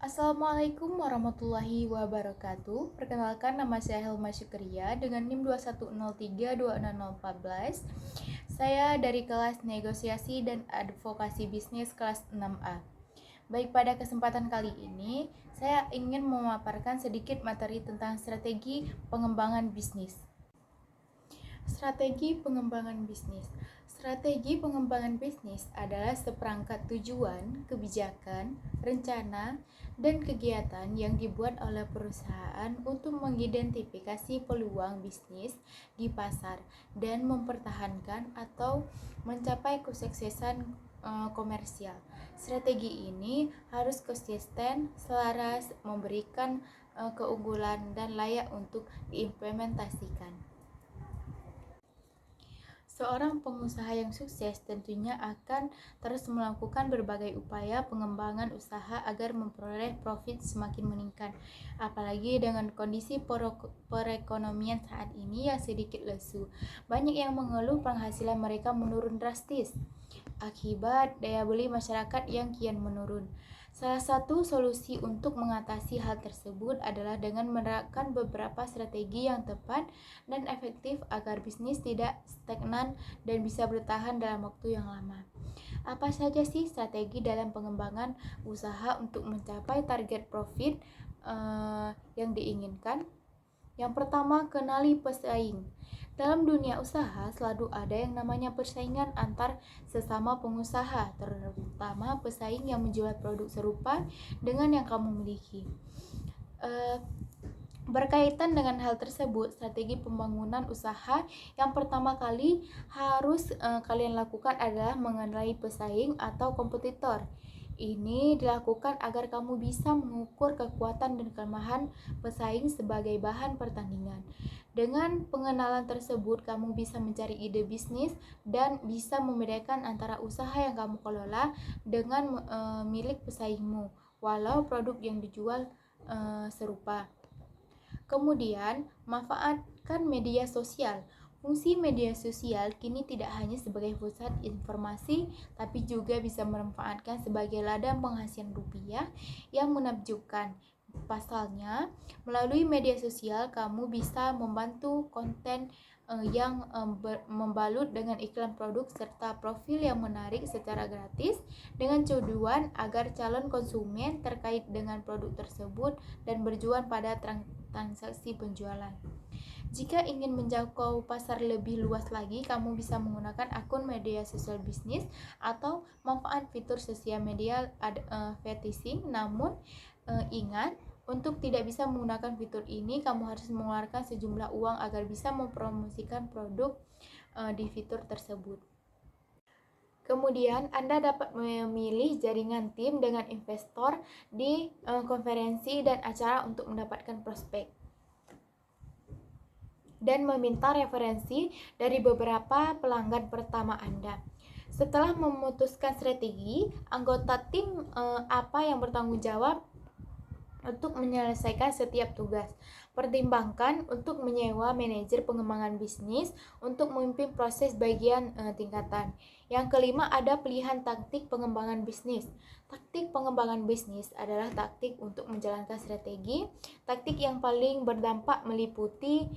Assalamualaikum warahmatullahi wabarakatuh. Perkenalkan, nama saya Helma Syukriya dengan NIM 210326014. Saya dari kelas Negosiasi dan Advokasi Bisnis kelas 6A. Baik, pada kesempatan kali ini saya ingin memaparkan sedikit materi tentang strategi pengembangan bisnis. Strategi pengembangan bisnis. Strategi pengembangan bisnis adalah seperangkat tujuan, kebijakan, rencana, dan kegiatan yang dibuat oleh perusahaan untuk mengidentifikasi peluang bisnis di pasar dan mempertahankan atau mencapai kesuksesan komersial. Strategi ini harus konsisten, selaras, memberikan keunggulan dan layak untuk diimplementasikan. Seorang pengusaha yang sukses tentunya akan terus melakukan berbagai upaya pengembangan usaha agar memperoleh profit semakin meningkat. Apalagi dengan kondisi perekonomian saat ini yang sedikit lesu. Banyak yang mengeluh penghasilan mereka menurun drastis akibat daya beli masyarakat yang kian menurun. Salah satu solusi untuk mengatasi hal tersebut adalah dengan menerapkan beberapa strategi yang tepat dan efektif agar bisnis tidak stagnan dan bisa bertahan dalam waktu yang lama. Apa saja sih strategi dalam pengembangan usaha untuk mencapai target profit yang diinginkan? Yang pertama, kenali pesaing. Dalam dunia usaha selalu ada yang namanya persaingan antar sesama pengusaha, terutama pesaing yang menjual produk serupa dengan yang kamu miliki. Berkaitan dengan hal tersebut, strategi pembangunan usaha yang pertama kali harus kalian lakukan adalah mengenali pesaing atau kompetitor. Ini dilakukan agar kamu bisa mengukur kekuatan dan kelemahan pesaing sebagai bahan pertandingan. Dengan pengenalan tersebut, kamu bisa mencari ide bisnis dan bisa membedakan antara usaha yang kamu kelola dengan milik pesaingmu, walau produk yang dijual serupa. Kemudian, manfaatkan media sosial. Fungsi media sosial kini tidak hanya sebagai pusat informasi, tapi juga bisa memanfaatkan sebagai ladang penghasilan rupiah yang menakjubkan. Pasalnya, melalui media sosial kamu bisa membantu konten yang membalut dengan iklan produk serta profil yang menarik secara gratis dengan tujuan agar calon konsumen terkait dengan produk tersebut dan berjuang pada transaksi penjualan. Jika ingin menjangkau pasar lebih luas lagi, kamu bisa menggunakan akun media sosial bisnis atau manfaat fitur sosial media advertising. Namun ingat, untuk tidak bisa menggunakan fitur ini, kamu harus mengeluarkan sejumlah uang agar bisa mempromosikan produk di fitur tersebut. Kemudian, Anda dapat memilih jaringan tim dengan investor di konferensi dan acara untuk mendapatkan prospek dan meminta referensi dari beberapa pelanggan pertama Anda. Setelah memutuskan strategi, anggota tim apa yang bertanggung jawab untuk menyelesaikan setiap tugas. Pertimbangkan untuk menyewa manajer pengembangan bisnis untuk memimpin proses bagian tingkatan. Yang kelima, ada pilihan taktik pengembangan bisnis. Taktik pengembangan bisnis adalah taktik untuk menjalankan strategi. Taktik yang paling berdampak meliputi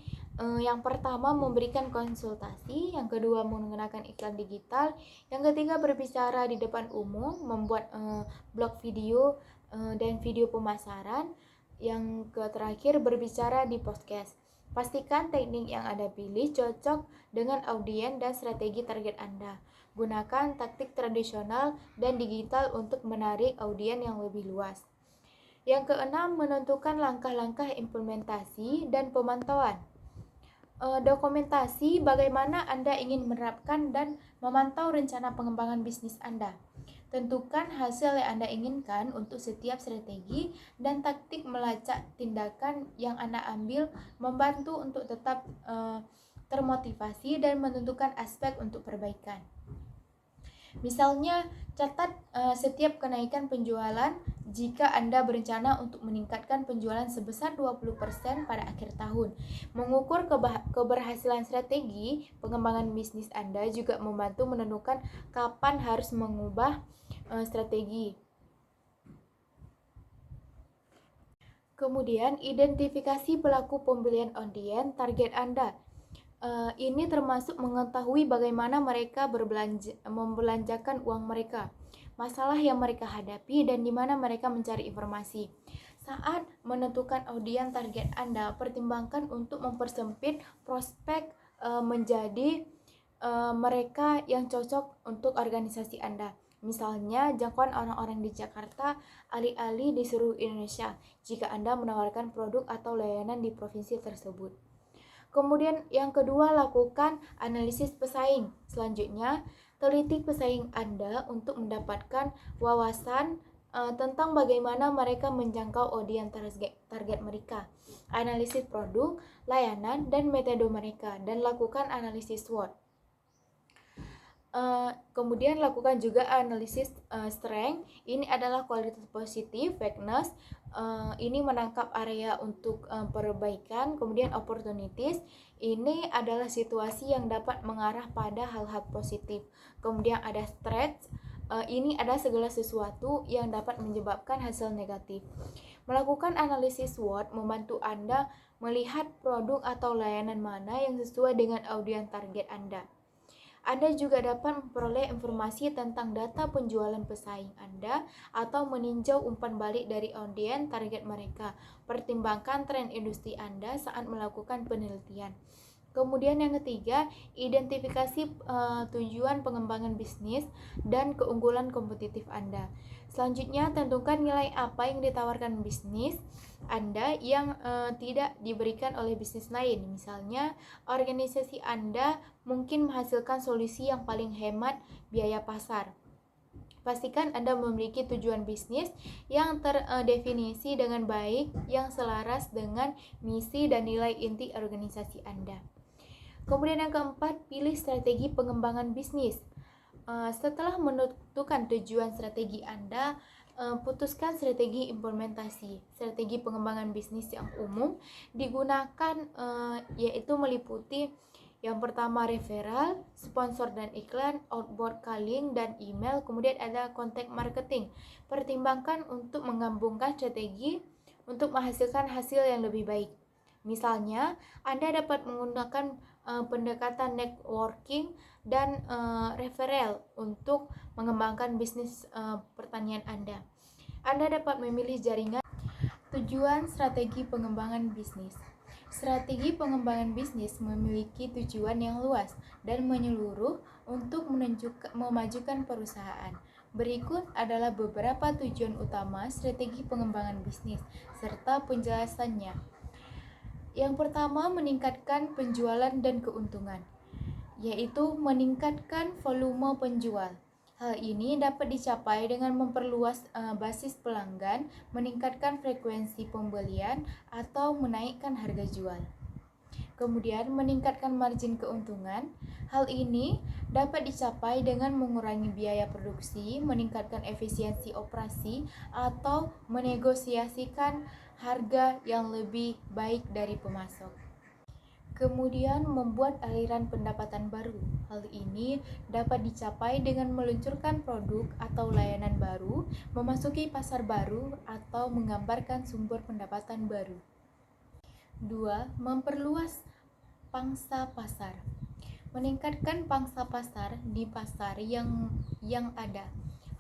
yang pertama, memberikan konsultasi. Yang kedua, menggunakan iklan digital. Yang ketiga, berbicara di depan umum, membuat blog video dan video pemasaran. Yang terakhir, berbicara di podcast. Pastikan teknik yang Anda pilih cocok dengan audiens dan strategi target Anda. Gunakan taktik tradisional dan digital untuk menarik audiens yang lebih luas. Yang keenam, menentukan langkah-langkah implementasi dan pemantauan. Dokumentasi bagaimana Anda ingin menerapkan dan memantau rencana pengembangan bisnis Anda. Tentukan hasil yang Anda inginkan untuk setiap strategi dan taktik melacak tindakan yang Anda ambil membantu untuk tetap termotivasi dan menentukan aspek untuk perbaikan. Misalnya, catat setiap kenaikan penjualan jika Anda berencana untuk meningkatkan penjualan sebesar 20% pada akhir tahun. Mengukur keberhasilan strategi pengembangan bisnis Anda juga membantu menentukan kapan harus mengubah strategi. Kemudian, identifikasi pelaku pembelian audien target Anda. Ini termasuk mengetahui bagaimana mereka membelanjakan uang mereka, masalah yang mereka hadapi, dan di mana mereka mencari informasi. Saat menentukan audien target Anda, pertimbangkan untuk mempersempit prospek menjadi mereka yang cocok untuk organisasi Anda. Misalnya, jangkauan orang-orang di Jakarta alih-alih di seluruh Indonesia jika Anda menawarkan produk atau layanan di provinsi tersebut. Kemudian yang kedua, lakukan analisis pesaing. Selanjutnya, teliti pesaing Anda untuk mendapatkan wawasan tentang bagaimana mereka menjangkau audiens target mereka. Analisis produk, layanan, dan metode mereka, dan lakukan analisis SWOT. Kemudian lakukan juga analisis strength. Ini adalah kualitas positif, weakness. Ini menangkap area untuk perbaikan. Kemudian opportunities. Ini adalah situasi yang dapat mengarah pada hal-hal positif. Kemudian ada threats. Ini ada segala sesuatu yang dapat menyebabkan hasil negatif. Melakukan analisis SWOT membantu Anda melihat produk atau layanan mana yang sesuai dengan audiens target Anda. Anda juga dapat memperoleh informasi tentang data penjualan pesaing Anda atau meninjau umpan balik dari audiens target mereka. Pertimbangkan tren industri Anda saat melakukan penelitian. Kemudian yang ketiga, identifikasi tujuan pengembangan bisnis dan keunggulan kompetitif Anda. Selanjutnya, tentukan nilai apa yang ditawarkan bisnis Anda yang tidak diberikan oleh bisnis lain. Misalnya, organisasi Anda mungkin menghasilkan solusi yang paling hemat biaya pasar. Pastikan Anda memiliki tujuan bisnis yang terdefinisi dengan baik, yang selaras dengan misi dan nilai inti organisasi Anda. Kemudian yang keempat, pilih strategi pengembangan bisnis. Setelah menentukan tujuan strategi Anda, putuskan strategi implementasi. Strategi pengembangan bisnis yang umum digunakan yaitu meliputi yang pertama referral, sponsor dan iklan, outbound calling dan email, kemudian ada contact marketing. Pertimbangkan untuk menggabungkan strategi untuk menghasilkan hasil yang lebih baik. Misalnya, Anda dapat menggunakan pendekatan networking dan referral untuk mengembangkan bisnis pertanian Anda. Anda dapat memilih jaringan. Tujuan strategi pengembangan bisnis. Strategi pengembangan bisnis memiliki tujuan yang luas dan menyeluruh untuk memajukan perusahaan. Berikut adalah beberapa tujuan utama strategi pengembangan bisnis serta penjelasannya. Yang pertama, meningkatkan penjualan dan keuntungan, yaitu meningkatkan volume penjual. Hal ini dapat dicapai dengan memperluas basis pelanggan, meningkatkan frekuensi pembelian, atau menaikkan harga jual. Kemudian, meningkatkan margin keuntungan. Hal ini dapat dicapai dengan mengurangi biaya produksi, meningkatkan efisiensi operasi, atau menegosiasikan harga yang lebih baik dari pemasok. Kemudian, membuat aliran pendapatan baru. Hal ini dapat dicapai dengan meluncurkan produk atau layanan baru, memasuki pasar baru, atau menggambarkan sumber pendapatan baru. 2. Memperluas pangsa pasar. Meningkatkan pangsa pasar di pasar yang ada.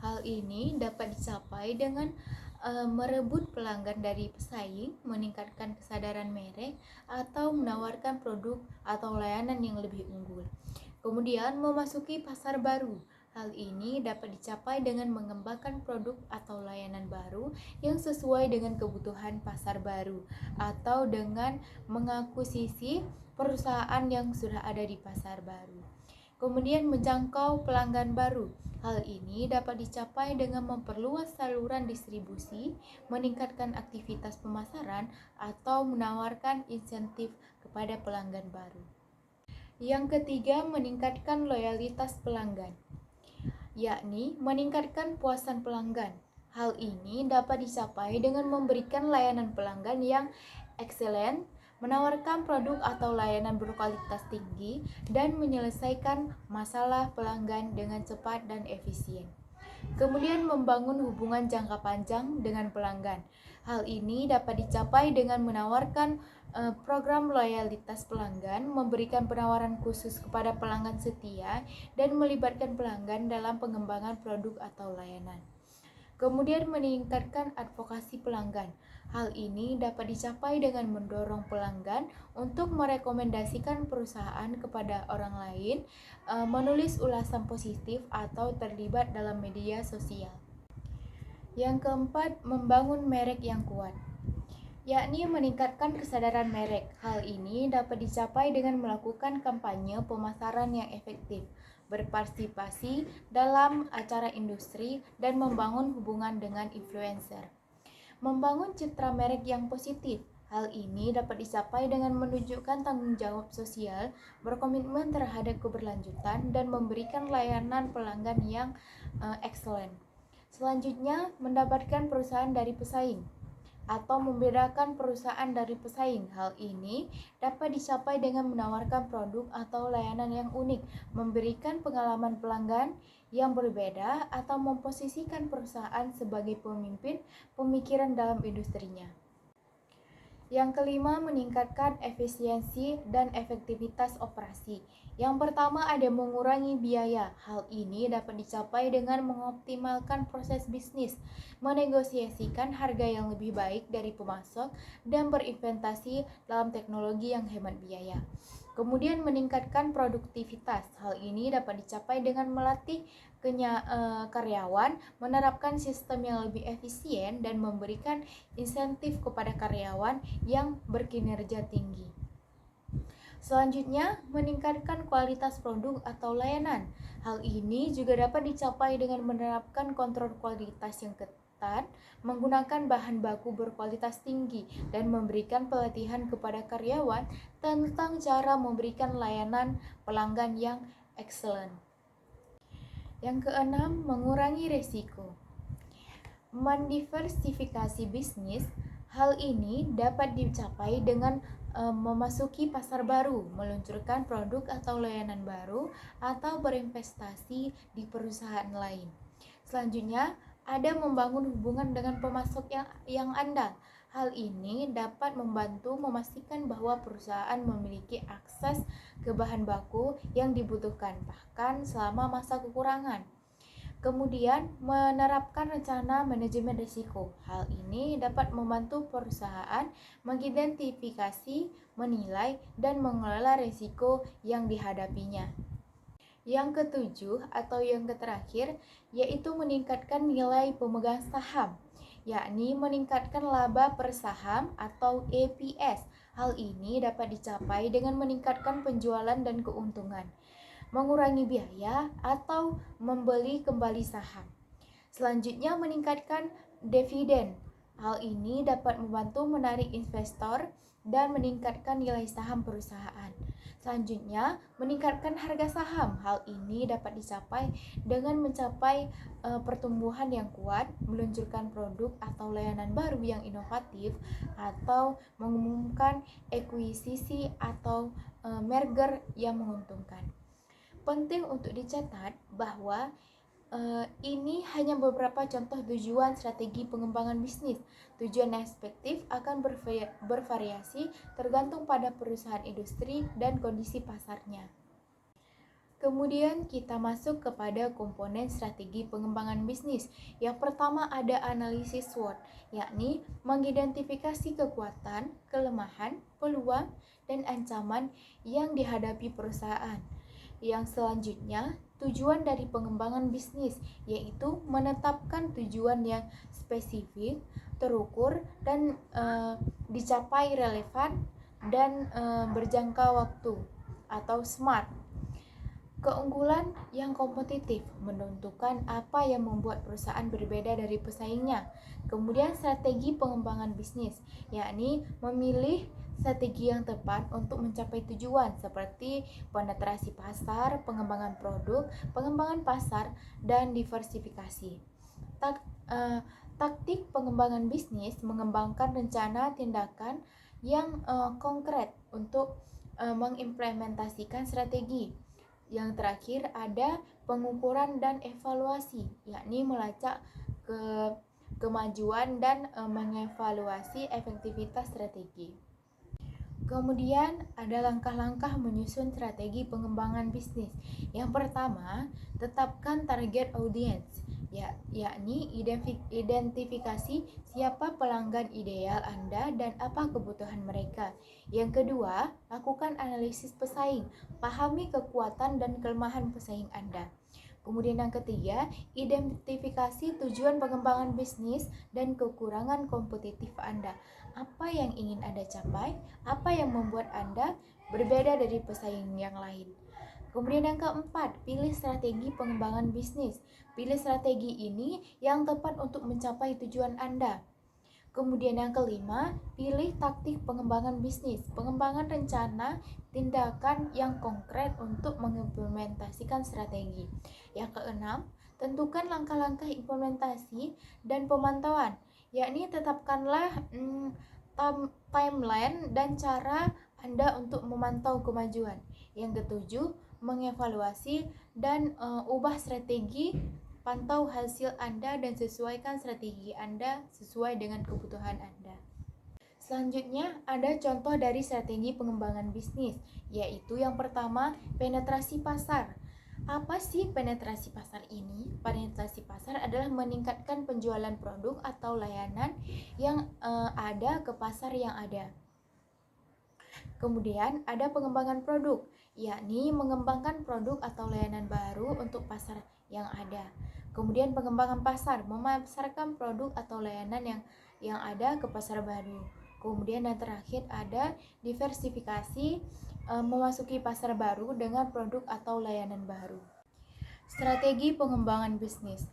Hal ini dapat dicapai dengan merebut pelanggan dari pesaing, meningkatkan kesadaran merek, atau menawarkan produk atau layanan yang lebih unggul. Kemudian, memasuki pasar baru. Hal ini dapat dicapai dengan mengembangkan produk atau layanan baru yang sesuai dengan kebutuhan pasar baru, atau dengan mengakuisisi perusahaan yang sudah ada di pasar baru. Kemudian, menjangkau pelanggan baru. Hal ini dapat dicapai dengan memperluas saluran distribusi, meningkatkan aktivitas pemasaran, atau menawarkan insentif kepada pelanggan baru. Yang ketiga, meningkatkan loyalitas pelanggan, yakni meningkatkan puasan pelanggan. Hal ini dapat dicapai dengan memberikan layanan pelanggan yang excellent, menawarkan produk atau layanan berkualitas tinggi, dan menyelesaikan masalah pelanggan dengan cepat dan efisien. Kemudian membangun hubungan jangka panjang dengan pelanggan. Hal ini dapat dicapai dengan menawarkan program loyalitas pelanggan, memberikan penawaran khusus kepada pelanggan setia, dan melibatkan pelanggan dalam pengembangan produk atau layanan. Kemudian meningkatkan advokasi pelanggan. Hal ini dapat dicapai dengan mendorong pelanggan untuk merekomendasikan perusahaan kepada orang lain, menulis ulasan positif atau terlibat dalam media sosial. Yang keempat, membangun merek yang kuat, yakni meningkatkan kesadaran merek. Hal ini dapat dicapai dengan melakukan kampanye pemasaran yang efektif, berpartisipasi dalam acara industri, dan membangun hubungan dengan influencer. Membangun citra merek yang positif. Hal ini dapat dicapai dengan menunjukkan tanggung jawab sosial, berkomitmen terhadap keberlanjutan, dan memberikan layanan pelanggan yang excellent. Selanjutnya, mendapatkan perusahaan dari pesaing atau membedakan perusahaan dari pesaing. Hal ini dapat dicapai dengan menawarkan produk atau layanan yang unik, memberikan pengalaman pelanggan yang berbeda, atau memposisikan perusahaan sebagai pemimpin pemikiran dalam industrinya. Yang kelima, meningkatkan efisiensi dan efektivitas operasi. Yang pertama ada mengurangi biaya. Hal ini dapat dicapai dengan mengoptimalkan proses bisnis, menegosiasikan harga yang lebih baik dari pemasok, dan berinvestasi dalam teknologi yang hemat biaya. Kemudian meningkatkan produktivitas. Hal ini dapat dicapai dengan melatih karyawan, menerapkan sistem yang lebih efisien, dan memberikan insentif kepada karyawan yang berkinerja tinggi. Selanjutnya, meningkatkan kualitas produk atau layanan. Hal ini juga dapat dicapai dengan menerapkan kontrol kualitas yang ketat, menggunakan bahan baku berkualitas tinggi, dan memberikan pelatihan kepada karyawan tentang cara memberikan layanan pelanggan yang excellent. Yang keenam, mengurangi risiko. Mendiversifikasi bisnis. Hal ini dapat dicapai dengan memasuki pasar baru, meluncurkan produk atau layanan baru, atau berinvestasi di perusahaan lain. Selanjutnya, ada membangun hubungan dengan pemasok yang andal. Hal ini dapat membantu memastikan bahwa perusahaan memiliki akses ke bahan baku yang dibutuhkan, bahkan selama masa kekurangan. Kemudian, menerapkan rencana manajemen risiko. Hal ini dapat membantu perusahaan mengidentifikasi, menilai, dan mengelola risiko yang dihadapinya. Yang ketujuh atau yang terakhir, yaitu meningkatkan nilai pemegang saham, yakni meningkatkan laba per saham atau EPS. Hal ini dapat dicapai dengan meningkatkan penjualan dan keuntungan, mengurangi biaya, atau membeli kembali saham. Selanjutnya, meningkatkan dividen. Hal ini dapat membantu menarik investor dan meningkatkan nilai saham perusahaan. Selanjutnya, meningkatkan harga saham. Hal ini dapat dicapai dengan mencapai pertumbuhan yang kuat, meluncurkan produk atau layanan baru yang inovatif, atau mengumumkan ekuisisi atau merger yang menguntungkan. Penting untuk dicatat bahwa ini hanya beberapa contoh tujuan strategi pengembangan bisnis. Tujuan efektif akan bervariasi tergantung pada perusahaan industri dan kondisi pasarnya. Kemudian kita masuk kepada komponen strategi pengembangan bisnis. Yang pertama ada analisis SWOT, yakni mengidentifikasi kekuatan, kelemahan, peluang, dan ancaman yang dihadapi perusahaan. Yang selanjutnya, tujuan dari pengembangan bisnis, yaitu menetapkan tujuan yang spesifik, terukur, dan dicapai relevan dan berjangka waktu atau SMART. Keunggulan yang kompetitif, menentukan apa yang membuat perusahaan berbeda dari pesaingnya. Kemudian strategi pengembangan bisnis, yakni memilih strategi yang tepat untuk mencapai tujuan seperti penetrasi pasar, pengembangan produk, pengembangan pasar, dan diversifikasi. Taktik pengembangan bisnis mengembangkan rencana tindakan yang konkret untuk mengimplementasikan strategi. Yang terakhir ada pengukuran dan evaluasi, yakni melacak kemajuan dan mengevaluasi efektivitas strategi. Kemudian ada langkah-langkah menyusun strategi pengembangan bisnis. Yang pertama, tetapkan target audience, yakni identifikasi siapa pelanggan ideal Anda dan apa kebutuhan mereka. Yang kedua, lakukan analisis pesaing, pahami kekuatan dan kelemahan pesaing Anda. Kemudian yang ketiga, identifikasi tujuan pengembangan bisnis dan kekurangan kompetitif Anda. Apa yang ingin Anda capai? Apa yang membuat Anda berbeda dari pesaing yang lain? Kemudian yang keempat, pilih strategi pengembangan bisnis. Pilih strategi ini yang tepat untuk mencapai tujuan Anda. Kemudian yang kelima, pilih taktik pengembangan bisnis. Pengembangan rencana tindakan yang konkret untuk mengimplementasikan strategi. Yang keenam, tentukan langkah-langkah implementasi dan pemantauan, yakni tetapkanlah timeline dan cara Anda untuk memantau kemajuan. Yang ketujuh, mengevaluasi dan ubah strategi. Pantau hasil Anda dan sesuaikan strategi Anda sesuai dengan kebutuhan Anda. Selanjutnya, ada contoh dari strategi pengembangan bisnis, yaitu yang pertama, penetrasi pasar. Apa sih penetrasi pasar ini? Penetrasi pasar adalah meningkatkan penjualan produk atau layanan yang ada ke pasar yang ada. Kemudian ada pengembangan produk, yakni mengembangkan produk atau layanan baru untuk pasar yang ada. Kemudian pengembangan pasar, memasarkan produk atau layanan yang ada ke pasar baru. Kemudian yang terakhir ada diversifikasi, memasuki pasar baru dengan produk atau layanan baru. Strategi pengembangan bisnis.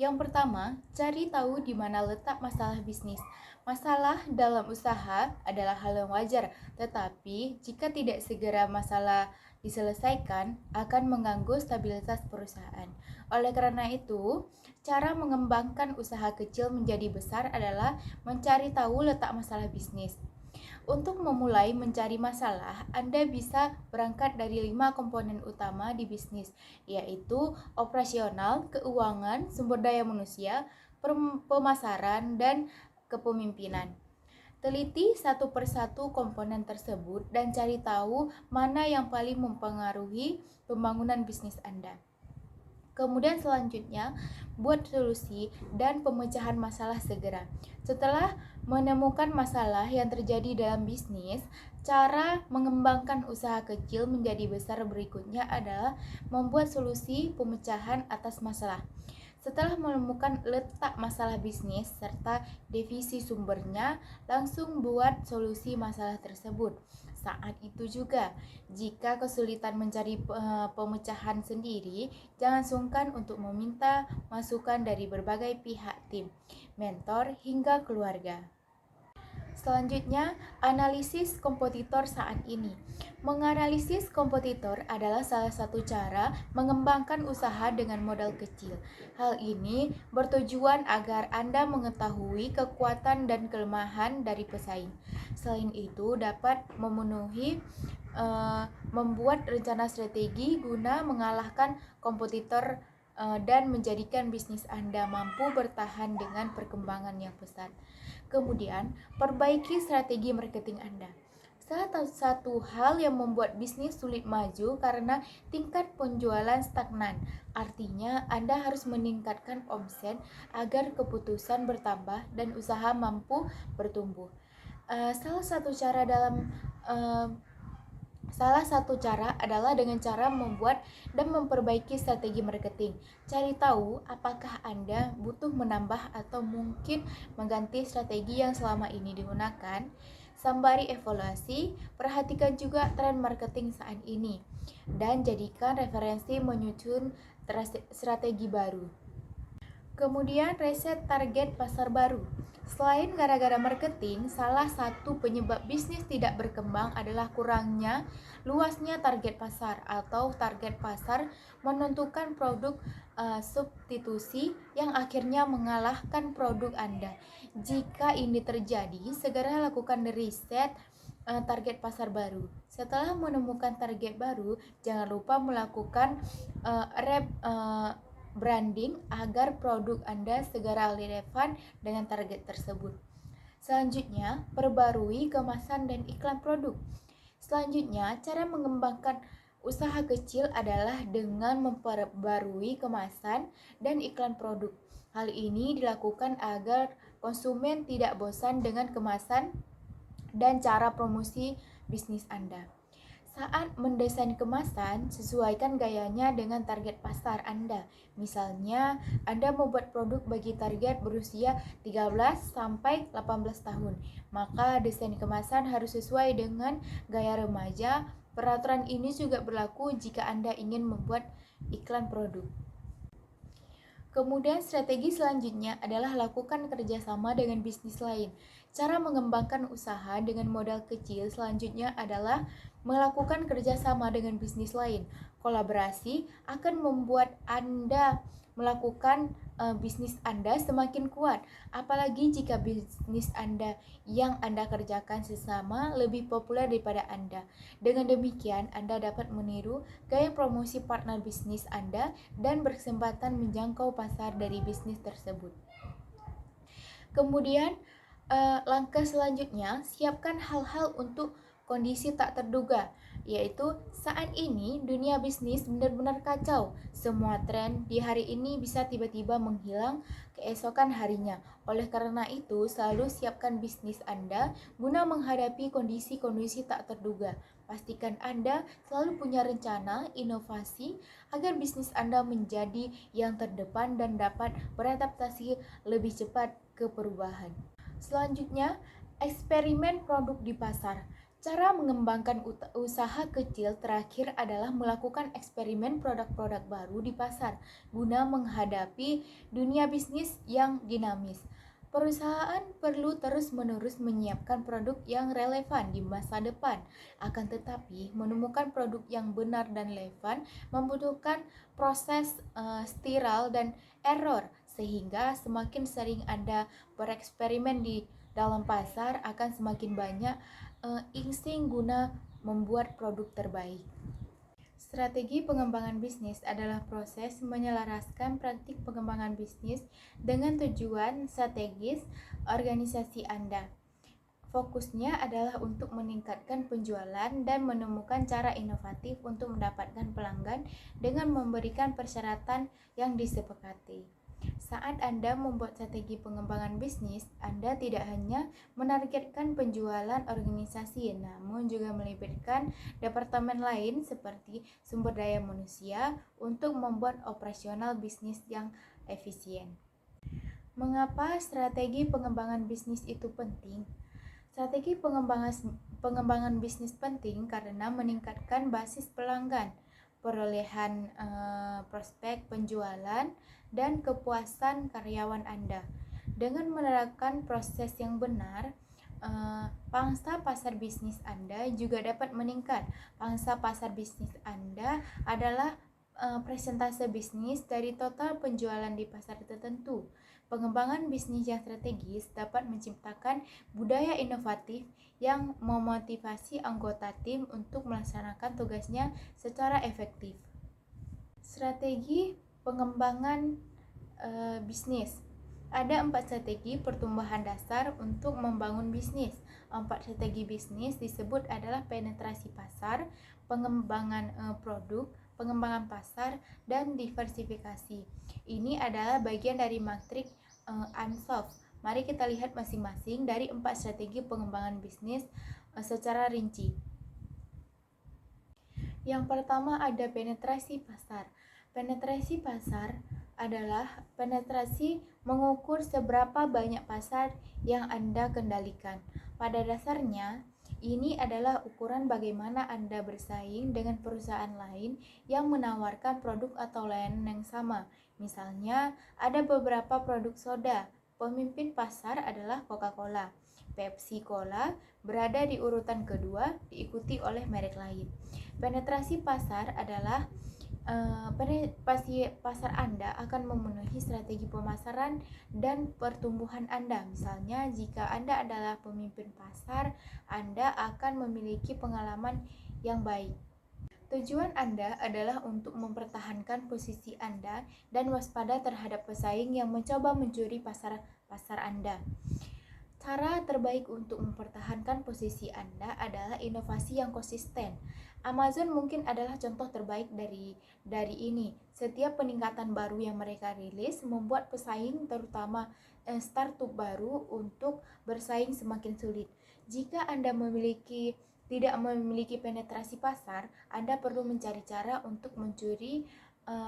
Yang pertama, cari tahu di mana letak masalah bisnis. Masalah dalam usaha adalah hal yang wajar, tetapi jika tidak segera masalah diselesaikan, akan mengganggu stabilitas perusahaan. Oleh karena itu, cara mengembangkan usaha kecil menjadi besar adalah mencari tahu letak masalah bisnis. Untuk memulai mencari masalah, Anda bisa berangkat dari 5 komponen utama di bisnis, yaitu operasional, keuangan, sumber daya manusia, pemasaran, dan kepemimpinan. Teliti satu persatu komponen tersebut dan cari tahu mana yang paling mempengaruhi pembangunan bisnis Anda. Kemudian selanjutnya, buat solusi dan pemecahan masalah segera. Setelah menemukan masalah yang terjadi dalam bisnis, cara mengembangkan usaha kecil menjadi besar berikutnya adalah membuat solusi pemecahan atas masalah. Setelah menemukan letak masalah bisnis serta definisi sumbernya, langsung buat solusi masalah tersebut. Saat itu juga, jika kesulitan mencari pemecahan sendiri, jangan sungkan untuk meminta masukan dari berbagai pihak, tim, mentor, hingga keluarga. Selanjutnya, analisis kompetitor saat ini. Menganalisis kompetitor adalah salah satu cara mengembangkan usaha dengan modal kecil. Hal ini bertujuan agar Anda mengetahui kekuatan dan kelemahan dari pesaing. Selain itu, dapat membuat rencana strategi guna mengalahkan kompetitor dan menjadikan bisnis Anda mampu bertahan dengan perkembangan yang pesat. Kemudian, perbaiki strategi marketing Anda. Salah satu hal yang membuat bisnis sulit maju karena tingkat penjualan stagnan. Artinya, Anda harus meningkatkan omset agar keputusan bertambah dan usaha mampu bertumbuh. Salah satu cara adalah dengan cara membuat dan memperbaiki strategi marketing. Cari tahu apakah Anda butuh menambah atau mungkin mengganti strategi yang selama ini digunakan. Sembari evaluasi, perhatikan juga tren marketing saat ini dan jadikan referensi menyusun strategi baru. Kemudian riset target pasar baru. Selain gara-gara marketing, salah satu penyebab bisnis tidak berkembang adalah kurangnya luasnya target pasar atau target pasar menentukan produk substitusi yang akhirnya mengalahkan produk Anda. Jika ini terjadi, segera lakukan riset target pasar baru. Setelah menemukan target baru, jangan lupa melakukan branding agar produk Anda segera relevan dengan target tersebut. Selanjutnya, perbarui kemasan dan iklan produk. Selanjutnya, cara mengembangkan usaha kecil adalah dengan memperbarui kemasan dan iklan produk. Hal ini dilakukan agar konsumen tidak bosan dengan kemasan dan cara promosi bisnis Anda. Saat mendesain kemasan, sesuaikan gayanya dengan target pasar Anda. Misalnya, Anda membuat produk bagi target berusia 13 sampai 18 tahun. Maka desain kemasan harus sesuai dengan gaya remaja. Peraturan ini juga berlaku jika Anda ingin membuat iklan produk. Kemudian strategi selanjutnya adalah lakukan kerjasama dengan bisnis lain. Cara mengembangkan usaha dengan modal kecil selanjutnya adalah melakukan kerjasama dengan bisnis lain. Kolaborasi akan membuat Anda melakukan bisnis Anda semakin kuat, apalagi jika bisnis Anda yang Anda kerjakan sesama lebih populer daripada Anda. Dengan demikian, Anda dapat meniru gaya promosi partner bisnis Anda dan berkesempatan menjangkau pasar dari bisnis tersebut. Kemudian, langkah selanjutnya, siapkan hal-hal untuk kondisi tak terduga, yaitu saat ini dunia bisnis benar-benar kacau. Semua tren di hari ini bisa tiba-tiba menghilang keesokan harinya. Oleh karena itu, selalu siapkan bisnis Anda guna menghadapi kondisi-kondisi tak terduga. Pastikan Anda selalu punya rencana inovasi agar bisnis Anda menjadi yang terdepan dan dapat beradaptasi lebih cepat ke perubahan. Selanjutnya, eksperimen produk di pasar. Cara mengembangkan usaha kecil terakhir adalah melakukan eksperimen produk-produk baru di pasar guna menghadapi dunia bisnis yang dinamis. Perusahaan perlu terus-menerus menyiapkan produk yang relevan di masa depan. Akan tetapi, menemukan produk yang benar dan relevan membutuhkan proses spiral dan error, sehingga semakin sering Anda bereksperimen di dalam pasar akan semakin banyak insting guna membuat produk terbaik. Strategi pengembangan bisnis adalah proses menyelaraskan praktik pengembangan bisnis dengan tujuan strategis organisasi Anda. Fokusnya adalah untuk meningkatkan penjualan dan menemukan cara inovatif untuk mendapatkan pelanggan dengan memberikan persyaratan yang disepakati. Saat Anda membuat strategi pengembangan bisnis, Anda tidak hanya menargetkan penjualan organisasi, namun juga melibatkan departemen lain seperti sumber daya manusia untuk membuat operasional bisnis yang efisien. Mengapa strategi pengembangan bisnis itu penting? Strategi pengembangan bisnis penting karena meningkatkan basis pelanggan, perolehan prospek penjualan, dan kepuasan karyawan Anda. Dengan menerapkan proses yang benar, pangsa pasar bisnis Anda juga dapat meningkat. Pangsa pasar bisnis Anda adalah persentase bisnis dari total penjualan di pasar tertentu. Pengembangan bisnis yang strategis dapat menciptakan budaya inovatif yang memotivasi anggota tim untuk melaksanakan tugasnya secara efektif. Strategi pengembangan bisnis. Ada 4 strategi pertumbuhan dasar untuk membangun bisnis. 4 strategi bisnis disebut adalah penetrasi pasar, pengembangan produk, pengembangan pasar, dan diversifikasi. Ini adalah bagian dari matriks Ansoff. Mari kita lihat masing-masing dari 4 strategi pengembangan bisnis secara rinci. Yang pertama ada penetrasi pasar. Penetrasi pasar adalah penetrasi mengukur seberapa banyak pasar yang Anda kendalikan. Pada dasarnya, ini adalah ukuran bagaimana Anda bersaing dengan perusahaan lain yang menawarkan produk atau layanan yang sama. Misalnya, ada beberapa produk soda. Pemimpin pasar adalah Coca-Cola. Pepsi Cola berada di urutan kedua, diikuti oleh merek lain. Penetrasi pasar adalah pasar Anda akan memenuhi strategi pemasaran dan pertumbuhan Anda. Misalnya, jika Anda adalah pemimpin pasar, Anda akan memiliki pengalaman yang baik. Tujuan Anda adalah untuk mempertahankan posisi Anda dan waspada terhadap pesaing yang mencoba mencuri pasar Anda. Cara terbaik untuk mempertahankan posisi Anda adalah inovasi yang konsisten. Amazon mungkin adalah contoh terbaik dari ini. Setiap peningkatan baru yang mereka rilis membuat pesaing, terutama startup baru, untuk bersaing semakin sulit. Jika Anda tidak memiliki penetrasi pasar, Anda perlu mencari cara untuk mencuri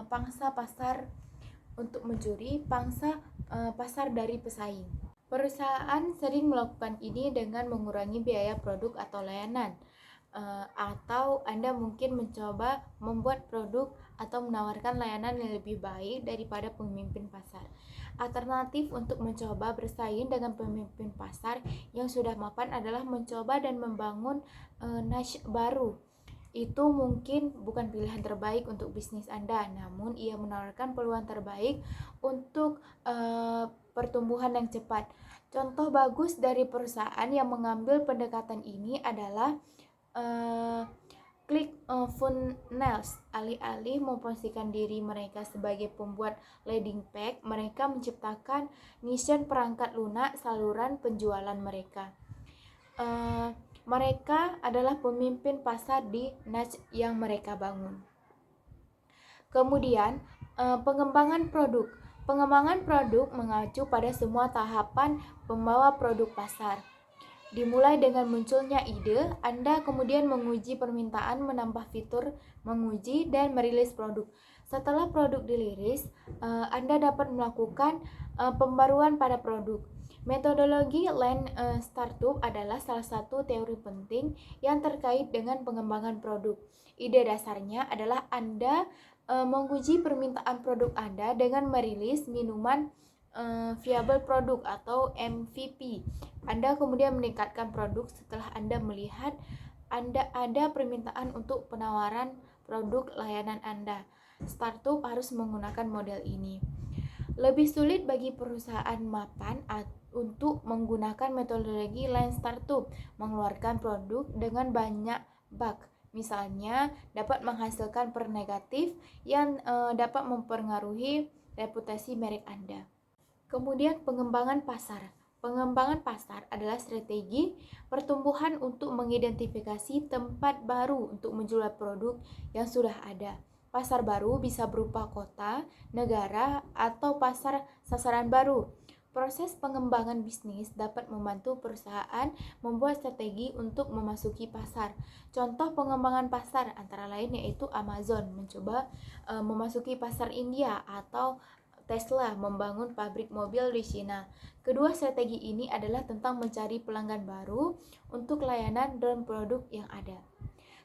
pangsa pasar dari pesaing. Perusahaan sering melakukan ini dengan mengurangi biaya produk atau layanan, atau Anda mungkin mencoba membuat produk atau menawarkan layanan yang lebih baik daripada pemimpin pasar. Alternatif untuk mencoba bersaing dengan pemimpin pasar yang sudah mapan adalah mencoba dan membangun niche baru. Itu mungkin bukan pilihan terbaik untuk bisnis Anda, namun ia menawarkan peluang terbaik untuk pertumbuhan yang cepat. Contoh bagus dari perusahaan yang mengambil pendekatan ini adalah ClickFunnels. Alih-alih memposisikan diri mereka sebagai pembuat landing page, mereka menciptakan niche perangkat lunak saluran penjualan mereka. Mereka adalah pemimpin pasar di niche yang mereka bangun. Kemudian, pengembangan produk. Pengembangan produk mengacu pada semua tahapan pembawa produk pasar. Dimulai dengan munculnya ide, Anda kemudian menguji permintaan, menambah fitur, menguji, dan merilis produk. Setelah produk dirilis, Anda dapat melakukan pembaruan pada produk. Metodologi Lean Startup adalah salah satu teori penting yang terkait dengan pengembangan produk. Ide dasarnya adalah Anda menguji permintaan produk Anda dengan merilis minuman viable produk atau MVP. Anda kemudian meningkatkan produk setelah Anda melihat ada permintaan untuk penawaran produk layanan Anda. Startup harus menggunakan model ini. Lebih sulit bagi perusahaan mapan untuk menggunakan metodologi Lean Startup, mengeluarkan produk dengan banyak bug. Misalnya, dapat menghasilkan per negatif yang dapat mempengaruhi reputasi merek Anda. Kemudian pengembangan pasar. Pengembangan pasar adalah strategi pertumbuhan untuk mengidentifikasi tempat baru untuk menjual produk yang sudah ada. Pasar baru bisa berupa kota, negara, atau pasar sasaran baru. Proses pengembangan bisnis dapat membantu perusahaan membuat strategi untuk memasuki pasar. Contoh pengembangan pasar antara lain yaitu Amazon mencoba memasuki pasar India, atau Tesla membangun pabrik mobil di China. Kedua strategi ini adalah tentang mencari pelanggan baru untuk layanan dan produk yang ada.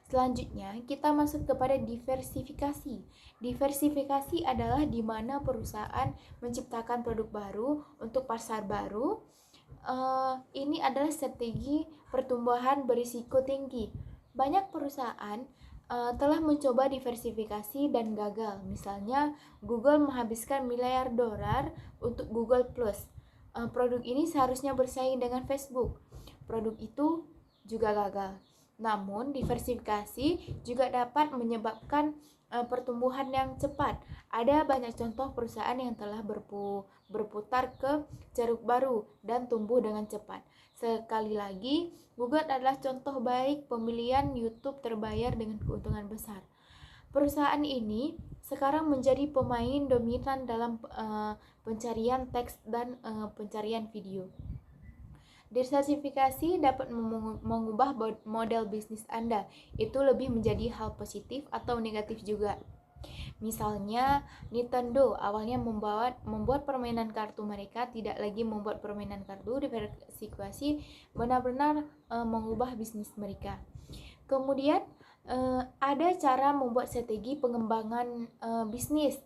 Selanjutnya, kita masuk kepada diversifikasi. Diversifikasi adalah di mana perusahaan menciptakan produk baru untuk pasar baru. Ini adalah strategi pertumbuhan berisiko tinggi. Banyak perusahaan telah mencoba diversifikasi dan gagal. Misalnya, Google menghabiskan miliar dolar untuk Google Plus. Produk ini seharusnya bersaing dengan Facebook. Produk itu juga gagal. Namun, diversifikasi juga dapat menyebabkan pertumbuhan yang cepat. Ada banyak contoh perusahaan yang telah berputar ke ceruk baru dan tumbuh dengan cepat. Sekali lagi, Google adalah contoh baik pemilihan YouTube terbayar dengan keuntungan besar. Perusahaan ini sekarang menjadi pemain dominan dalam pencarian teks dan pencarian video. Diversifikasi dapat mengubah model bisnis Anda. Itu lebih menjadi hal positif atau negatif juga. Misalnya, Nintendo awalnya membuat permainan kartu, mereka tidak lagi membuat permainan kartu. Diversifikasi benar-benar mengubah bisnis mereka. Kemudian ada cara membuat strategi pengembangan bisnis.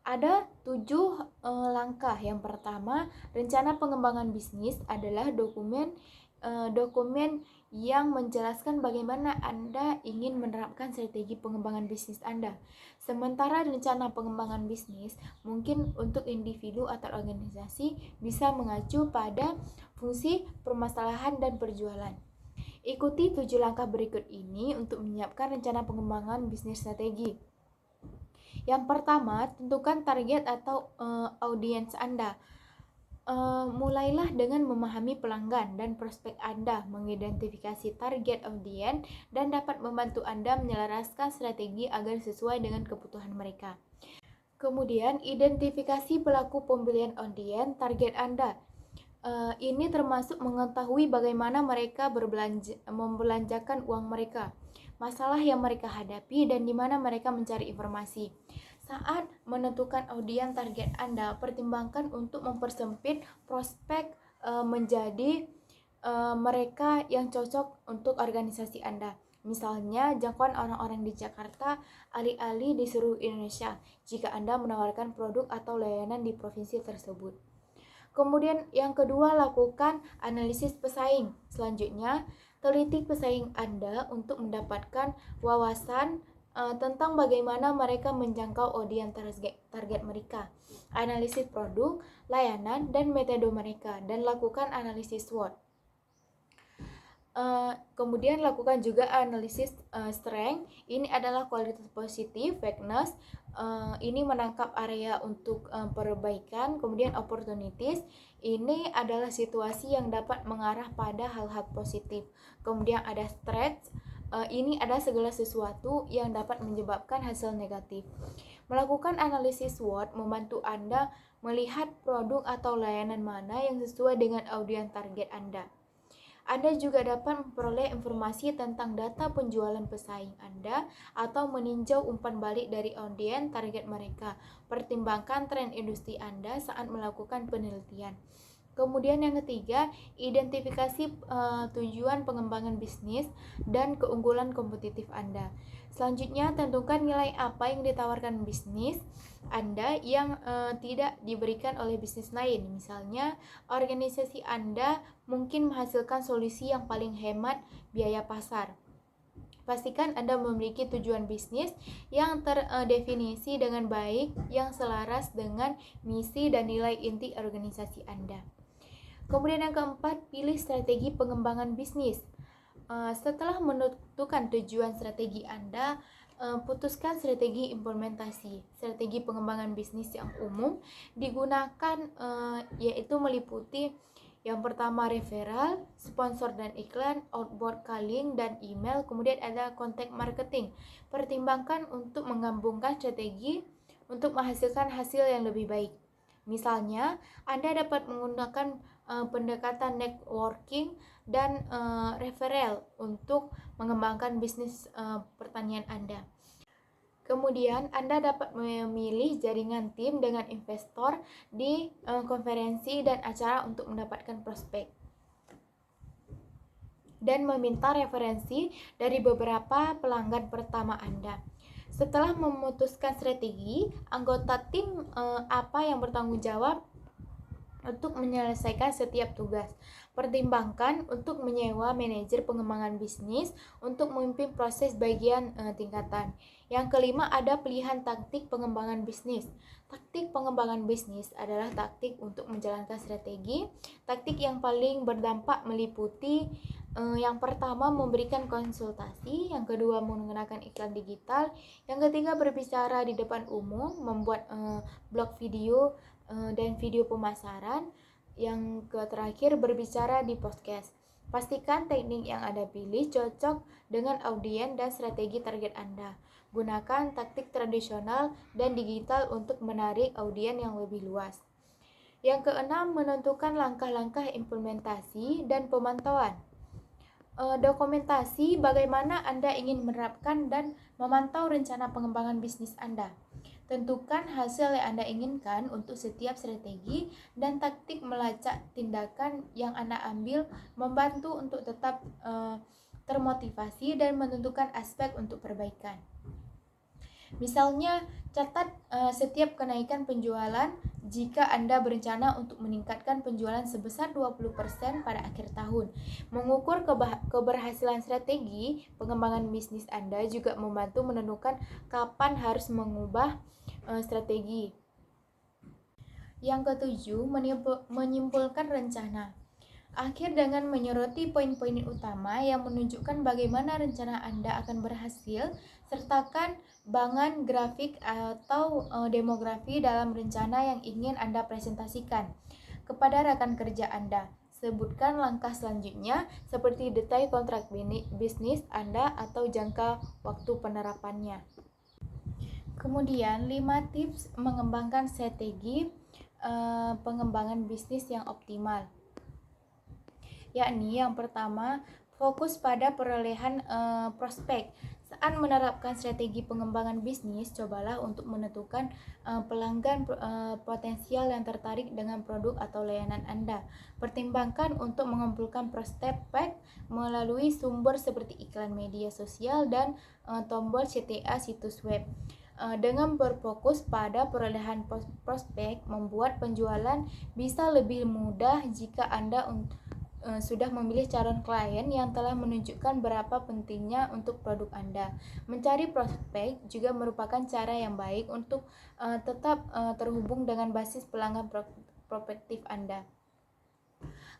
Ada 7 langkah. Yang pertama, rencana pengembangan bisnis adalah dokumen dokumen yang menjelaskan bagaimana Anda ingin menerapkan strategi pengembangan bisnis Anda. Sementara rencana pengembangan bisnis mungkin untuk individu atau organisasi bisa mengacu pada fungsi, permasalahan, dan perjualan. Ikuti 7 langkah berikut ini untuk menyiapkan rencana pengembangan bisnis strategi. Yang pertama, tentukan target atau audiens Anda. Mulailah dengan memahami pelanggan dan prospek Anda, mengidentifikasi target audiens, dan dapat membantu Anda menyelaraskan strategi agar sesuai dengan kebutuhan mereka. Kemudian, identifikasi pelaku pembelian audiens target Anda. Ini termasuk mengetahui bagaimana mereka membelanjakan uang mereka, masalah yang mereka hadapi, dan di mana mereka mencari informasi. Saat menentukan audiens target Anda, pertimbangkan untuk mempersempit prospek menjadi mereka yang cocok untuk organisasi Anda. Misalnya, jangkauan orang-orang di Jakarta alih-alih di seluruh Indonesia jika Anda menawarkan produk atau layanan di provinsi tersebut. Kemudian yang kedua, lakukan analisis pesaing. Selanjutnya, teliti pesaing Anda untuk mendapatkan wawasan tentang bagaimana mereka menjangkau audiens target mereka, analisis produk, layanan, dan metode mereka, dan lakukan analisis SWOT. Kemudian lakukan juga analisis strength. Ini adalah kualitas positif, weakness. Ini menangkap area untuk perbaikan. Kemudian opportunities. Ini adalah situasi yang dapat mengarah pada hal-hal positif. Kemudian ada threats. Ini adalah segala sesuatu yang dapat menyebabkan hasil negatif. Melakukan analisis SWOT membantu Anda melihat produk atau layanan mana yang sesuai dengan audiens target Anda. Anda juga dapat memperoleh informasi tentang data penjualan pesaing Anda atau meninjau umpan balik dari audiens target mereka. Pertimbangkan tren industri Anda saat melakukan penelitian. Kemudian yang ketiga, identifikasi tujuan pengembangan bisnis dan keunggulan kompetitif Anda. Selanjutnya, tentukan nilai apa yang ditawarkan bisnis Anda yang tidak diberikan oleh bisnis lain. Misalnya, organisasi Anda mungkin menghasilkan solusi yang paling hemat biaya pasar. Pastikan Anda memiliki tujuan bisnis yang terdefinisi dengan baik, yang selaras dengan misi dan nilai inti organisasi Anda. Kemudian yang keempat, pilih strategi pengembangan bisnis. Setelah menentukan tujuan strategi Anda, putuskan strategi implementasi. Strategi pengembangan bisnis yang umum digunakan yaitu meliputi yang pertama referral, sponsor dan iklan, outbound calling dan email, kemudian ada content marketing. Pertimbangkan untuk menggabungkan strategi untuk menghasilkan hasil yang lebih baik. Misalnya, Anda dapat menggunakan pendekatan networking dan referral untuk mengembangkan bisnis pertanian Anda. Kemudian, Anda dapat memilih jaringan tim dengan investor di konferensi dan acara untuk mendapatkan prospek, dan meminta referensi dari beberapa pelanggan pertama Anda. Setelah memutuskan strategi, anggota tim apa yang bertanggung jawab untuk menyelesaikan setiap tugas. Pertimbangkan untuk menyewa manajer pengembangan bisnis untuk memimpin proses bagian tingkatan. Yang kelima, ada pilihan taktik pengembangan bisnis. Taktik pengembangan bisnis adalah taktik untuk menjalankan strategi. Taktik yang paling berdampak meliputi yang pertama memberikan konsultasi, yang kedua menggunakan iklan digital, yang ketiga berbicara di depan umum, membuat blog video dan video pemasaran, yang terakhir berbicara di podcast. Pastikan teknik yang Anda pilih cocok dengan audiens dan strategi target Anda. Gunakan taktik tradisional dan digital untuk menarik audiens yang lebih luas. Yang keenam, menentukan langkah-langkah implementasi dan pemantauan. Dokumentasi bagaimana Anda ingin menerapkan dan memantau rencana pengembangan bisnis Anda. Tentukan hasil yang Anda inginkan untuk setiap strategi dan taktik melacak tindakan yang Anda ambil membantu untuk tetap termotivasi dan menentukan aspek untuk perbaikan. Misalnya, catat setiap kenaikan penjualan jika Anda berencana untuk meningkatkan penjualan sebesar 20% pada akhir tahun. Mengukur keberhasilan strategi pengembangan bisnis Anda juga membantu menentukan kapan harus mengubah strategi. Yang ketujuh, menyimpulkan rencana. Akhir dengan menyoroti poin-poin utama yang menunjukkan bagaimana rencana Anda akan berhasil, sertakan bangan grafik atau demografi dalam rencana yang ingin Anda presentasikan kepada rekan kerja Anda. Sebutkan langkah selanjutnya seperti detail kontrak bisnis Anda atau jangka waktu penerapannya. Kemudian, 5 tips mengembangkan strategi pengembangan bisnis yang optimal. Yakni yang pertama, fokus pada perolehan prospek. Saat menerapkan strategi pengembangan bisnis, cobalah untuk menentukan pelanggan potensial yang tertarik dengan produk atau layanan Anda. Pertimbangkan untuk mengumpulkan prospek melalui sumber seperti iklan media sosial dan tombol CTA situs web. Dengan berfokus pada perolehan prospek, membuat penjualan bisa lebih mudah jika Anda sudah memilih calon klien yang telah menunjukkan berapa pentingnya untuk produk Anda. Mencari prospek juga merupakan cara yang baik untuk tetap terhubung dengan basis pelanggan prospektif Anda.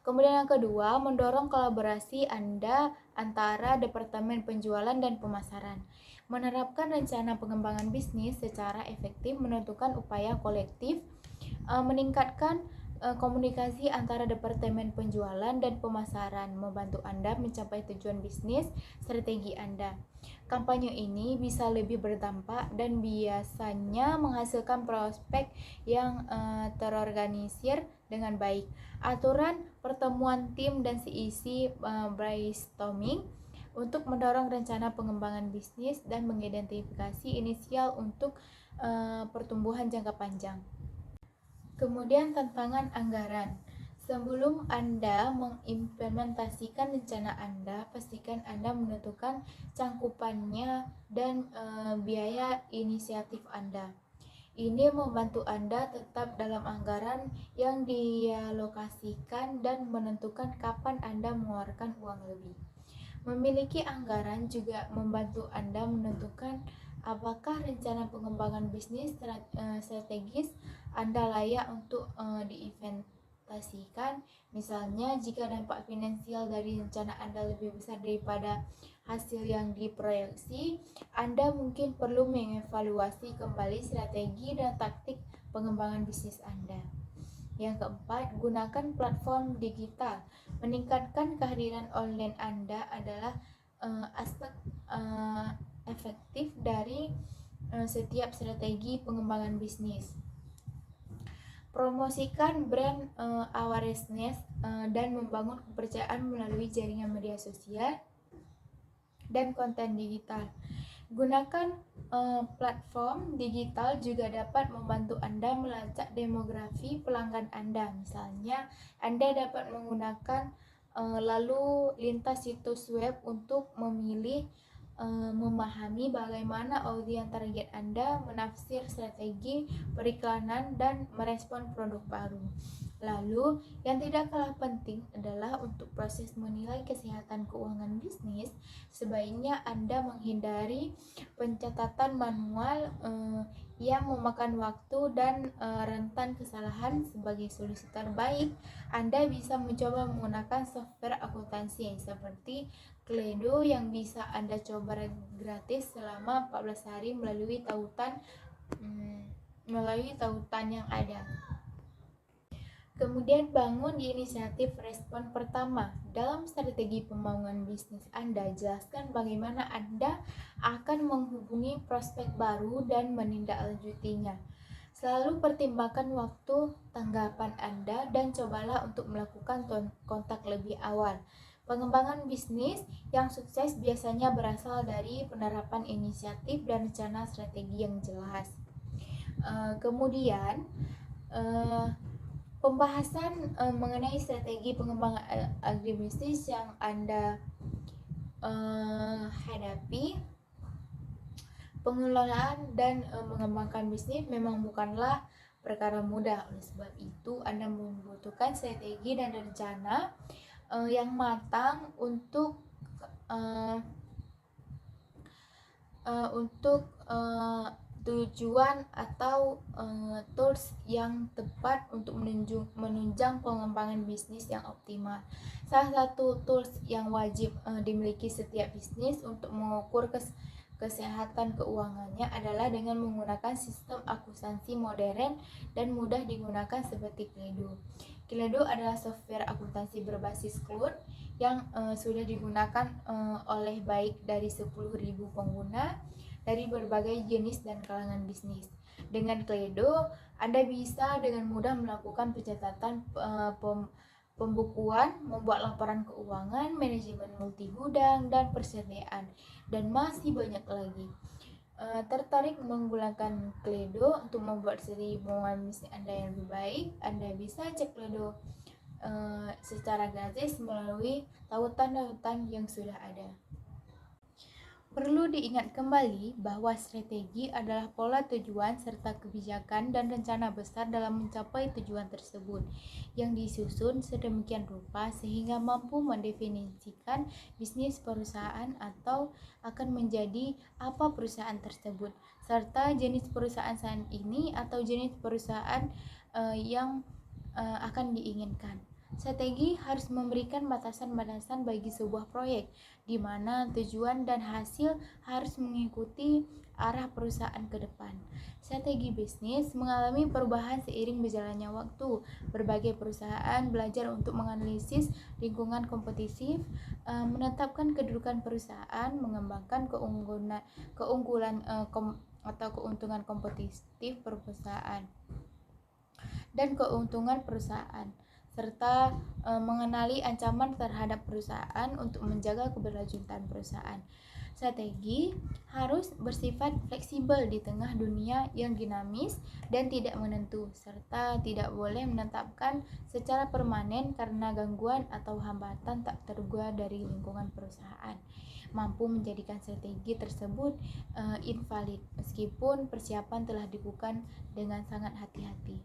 Kemudian yang kedua, mendorong kolaborasi Anda antara departemen penjualan dan pemasaran. Menerapkan rencana pengembangan bisnis secara efektif menentukan upaya kolektif, meningkatkan komunikasi antara departemen penjualan dan pemasaran, membantu Anda mencapai tujuan bisnis strategi Anda. Kampanye ini bisa lebih berdampak dan biasanya menghasilkan prospek yang terorganisir dengan baik. Aturan pertemuan tim dan seisi brainstorming untuk mendorong rencana pengembangan bisnis dan mengidentifikasi inisial untuk pertumbuhan jangka panjang. Kemudian tantangan anggaran. Sebelum Anda mengimplementasikan rencana Anda, pastikan Anda menentukan cangkupannya dan biaya inisiatif Anda. Ini membantu Anda tetap dalam anggaran yang dialokasikan dan menentukan kapan Anda mengeluarkan uang lebih. Memiliki anggaran juga membantu Anda menentukan apakah rencana pengembangan bisnis strategis Anda layak untuk diinvestasikan. Misalnya, jika dampak finansial dari rencana Anda lebih besar daripada hasil yang diproyeksi, Anda mungkin perlu mengevaluasi kembali strategi dan taktik pengembangan bisnis Anda. Yang keempat, gunakan platform digital. Meningkatkan kehadiran online Anda adalah aspek efektif dari setiap strategi pengembangan bisnis. Promosikan brand awareness dan membangun kepercayaan melalui jaringan media sosial dan konten digital. Gunakan platform digital juga dapat membantu Anda melacak demografi pelanggan Anda. Misalnya, Anda dapat menggunakan lalu lintas situs web untuk memahami bagaimana audiens target Anda, menafsir strategi periklanan, dan merespon produk baru. Lalu, yang tidak kalah penting adalah untuk proses menilai kesehatan keuangan bisnis, sebaiknya Anda menghindari pencatatan manual yang memakan waktu dan rentan kesalahan. Sebagai solusi terbaik, Anda bisa mencoba menggunakan software akuntansi seperti Kledo yang bisa Anda coba gratis selama 14 hari melalui tautan yang ada. Kemudian bangun inisiatif respon pertama. Dalam strategi pembangunan bisnis Anda, jelaskan bagaimana Anda akan menghubungi prospek baru dan menindaklanjutinya. Selalu pertimbangkan waktu tanggapan Anda dan cobalah untuk melakukan kontak lebih awal. Pengembangan bisnis yang sukses biasanya berasal dari penerapan inisiatif dan rencana strategi yang jelas. Kemudian pembahasan mengenai strategi pengembangan agribisnis yang Anda hadapi. Pengelolaan dan mengembangkan bisnis memang bukanlah perkara mudah. Oleh sebab itu, Anda membutuhkan strategi dan rencana yang matang untuk tujuan atau tools yang tepat untuk menunjang pengembangan bisnis yang optimal. Salah satu tools yang wajib dimiliki setiap bisnis untuk mengukur kesehatan keuangannya adalah dengan menggunakan sistem akuntansi modern dan mudah digunakan seperti Kledo. Kledo adalah software akuntansi berbasis cloud yang sudah digunakan oleh baik dari 10.000 pengguna dari berbagai jenis dan kalangan bisnis. Dengan Kledo, Anda bisa dengan mudah melakukan pencatatan pembukuan, membuat laporan keuangan, manajemen multi gudang, dan persediaan, dan masih banyak lagi. Tertarik menggunakan Kledo untuk membuat strategi pengembangan bisnis Anda yang lebih baik? Anda bisa cek Kledo secara gratis melalui tautan-tautan yang sudah ada. Perlu diingat kembali bahwa strategi adalah pola tujuan serta kebijakan dan rencana besar dalam mencapai tujuan tersebut yang disusun sedemikian rupa sehingga mampu mendefinisikan bisnis perusahaan atau akan menjadi apa perusahaan tersebut, serta jenis perusahaan saat ini atau jenis perusahaan yang akan diinginkan. Strategi harus memberikan batasan-batasan bagi sebuah proyek, di mana tujuan dan hasil harus mengikuti arah perusahaan ke depan. Strategi bisnis mengalami perubahan seiring berjalannya waktu. Berbagai perusahaan belajar untuk menganalisis lingkungan kompetitif, menetapkan kedudukan perusahaan, mengembangkan keunggulan atau keuntungan kompetitif perusahaan dan keuntungan perusahaan, serta mengenali ancaman terhadap perusahaan untuk menjaga keberlanjutan perusahaan. Strategi harus bersifat fleksibel di tengah dunia yang dinamis dan tidak menentu, serta tidak boleh menetapkan secara permanen karena gangguan atau hambatan tak terduga dari lingkungan perusahaan mampu menjadikan strategi tersebut invalid meskipun persiapan telah dilakukan dengan sangat hati-hati.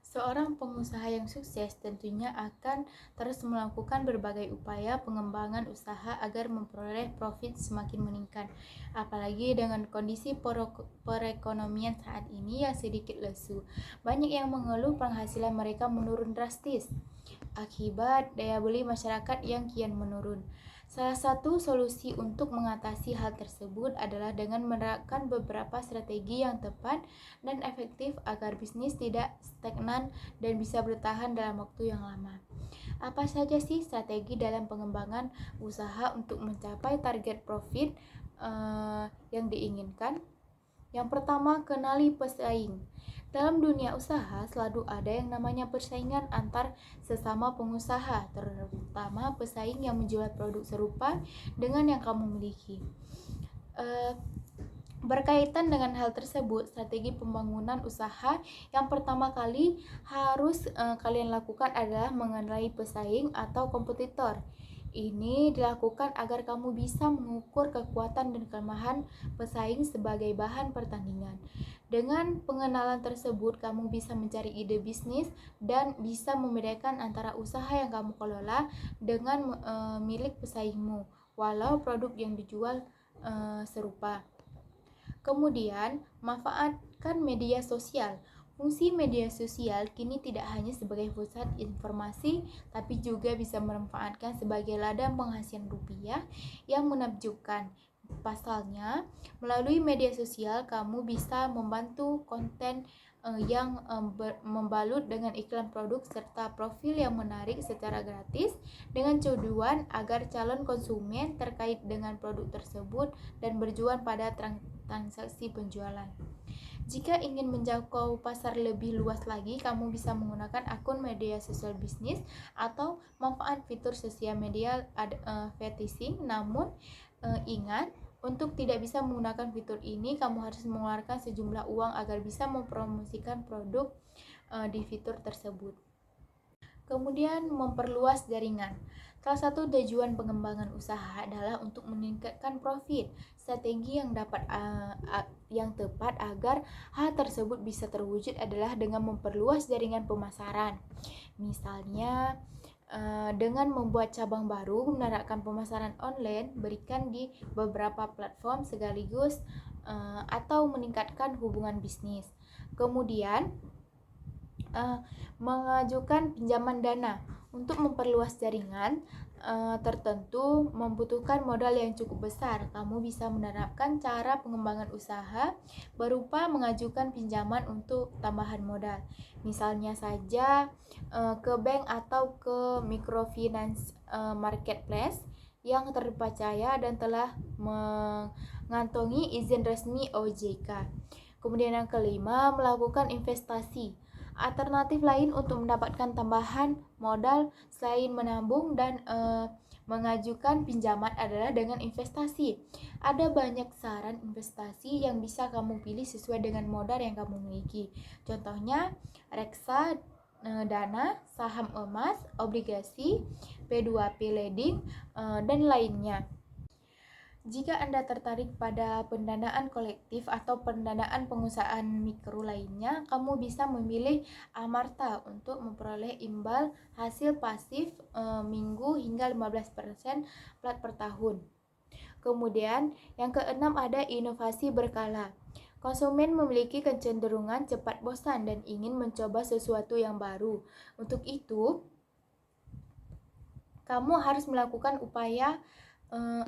Seorang pengusaha yang sukses tentunya akan terus melakukan berbagai upaya pengembangan usaha agar memperoleh profit semakin meningkat. Apalagi dengan kondisi perekonomian saat ini yang sedikit lesu. Banyak yang mengeluh penghasilan mereka menurun drastis akibat daya beli masyarakat yang kian menurun. Salah satu solusi untuk mengatasi hal tersebut adalah dengan menerapkan beberapa strategi yang tepat dan efektif agar bisnis tidak stagnan dan bisa bertahan dalam waktu yang lama. Apa saja sih strategi dalam pengembangan usaha untuk mencapai target profit yang diinginkan? Yang pertama, kenali pesaing. Dalam dunia usaha selalu ada yang namanya persaingan antar sesama pengusaha, terutama pesaing yang menjual produk serupa dengan yang kamu miliki. Berkaitan dengan hal tersebut, strategi pembangunan usaha yang pertama kali harus kalian lakukan adalah mengenali pesaing atau kompetitor. Ini dilakukan agar kamu bisa mengukur kekuatan dan kelemahan pesaing sebagai bahan pertandingan. Dengan pengenalan tersebut, kamu bisa mencari ide bisnis dan bisa membedakan antara usaha yang kamu kelola dengan milik pesaingmu, walau produk yang dijual serupa. Kemudian, manfaatkan media sosial. Fungsi media sosial kini tidak hanya sebagai pusat informasi, tapi juga bisa memanfaatkan sebagai ladang penghasilan rupiah yang menakjubkan. Pasalnya, melalui media sosial kamu bisa membantu konten yang membalut dengan iklan produk serta profil yang menarik secara gratis dengan tujuan agar calon konsumen terkait dengan produk tersebut dan berjuang pada transaksi penjualan. Jika ingin menjangkau pasar lebih luas lagi, kamu bisa menggunakan akun media sosial bisnis atau manfaat fitur sosial media advertising. Namun ingat, untuk tidak bisa menggunakan fitur ini, kamu harus mengeluarkan sejumlah uang agar bisa mempromosikan produk di fitur tersebut. Kemudian memperluas jaringan. Salah satu tujuan pengembangan usaha adalah untuk meningkatkan profit. Strategi yang tepat agar hal tersebut bisa terwujud adalah dengan memperluas jaringan pemasaran. Misalnya, dengan membuat cabang baru, menerapkan pemasaran online, berikan di beberapa platform sekaligus, atau meningkatkan hubungan bisnis. Kemudian, mengajukan pinjaman dana untuk memperluas jaringan tertentu membutuhkan modal yang cukup besar. Kamu bisa menerapkan cara pengembangan usaha berupa mengajukan pinjaman untuk tambahan modal. Misalnya saja ke bank atau ke microfinance marketplace yang terpercaya dan telah mengantongi izin resmi OJK. Kemudian yang kelima, melakukan investasi. Alternatif lain untuk mendapatkan tambahan modal selain menabung dan mengajukan pinjaman adalah dengan investasi. Ada banyak saran investasi yang bisa kamu pilih sesuai dengan modal yang kamu miliki. Contohnya reksa, dana, saham emas, obligasi, P2P lending, dan lainnya. Jika Anda tertarik pada pendanaan kolektif atau pendanaan pengusahaan mikro lainnya, kamu bisa memilih Amarta untuk memperoleh imbal hasil pasif minggu hingga 15% plat per tahun. Kemudian, yang keenam ada inovasi berkala. Konsumen memiliki kecenderungan cepat bosan dan ingin mencoba sesuatu yang baru. Untuk itu, kamu harus melakukan upaya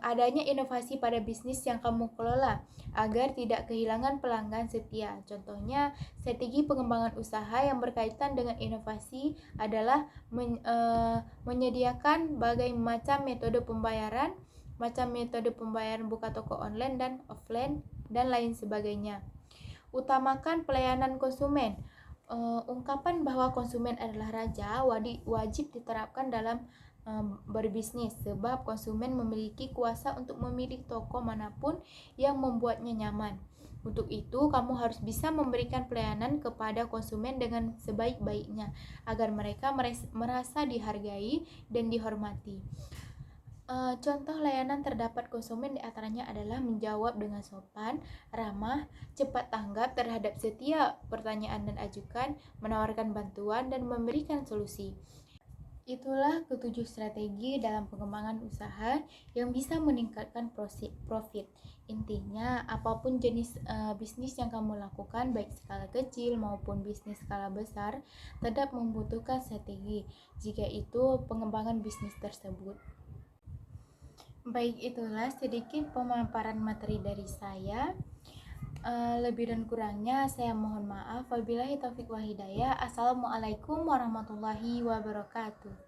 adanya inovasi pada bisnis yang kamu kelola agar tidak kehilangan pelanggan setia. Contohnya, strategi pengembangan usaha yang berkaitan dengan inovasi adalah menyediakan berbagai macam metode pembayaran buka toko online dan offline dan lain sebagainya. Utamakan pelayanan konsumen. Ungkapan bahwa konsumen adalah raja wajib diterapkan dalam berbisnis, sebab konsumen memiliki kuasa untuk memilih toko manapun yang membuatnya nyaman. Untuk itu, kamu harus bisa memberikan pelayanan kepada konsumen dengan sebaik-baiknya agar mereka merasa dihargai dan dihormati. Contoh layanan terdapat konsumen diantaranya adalah menjawab dengan sopan, ramah, cepat tanggap terhadap setiap pertanyaan dan ajukan, menawarkan bantuan, dan memberikan solusi. Itulah ketujuh strategi dalam pengembangan usaha yang bisa meningkatkan profit. Intinya, apapun jenis bisnis yang kamu lakukan, baik skala kecil maupun bisnis skala besar, tetap membutuhkan strategi jika itu pengembangan bisnis tersebut. Baik, itulah sedikit pemaparan materi dari saya. Lebih dan kurangnya saya mohon maaf. Wabillahi taufiq wal hidayah. Assalamualaikum warahmatullahi wabarakatuh.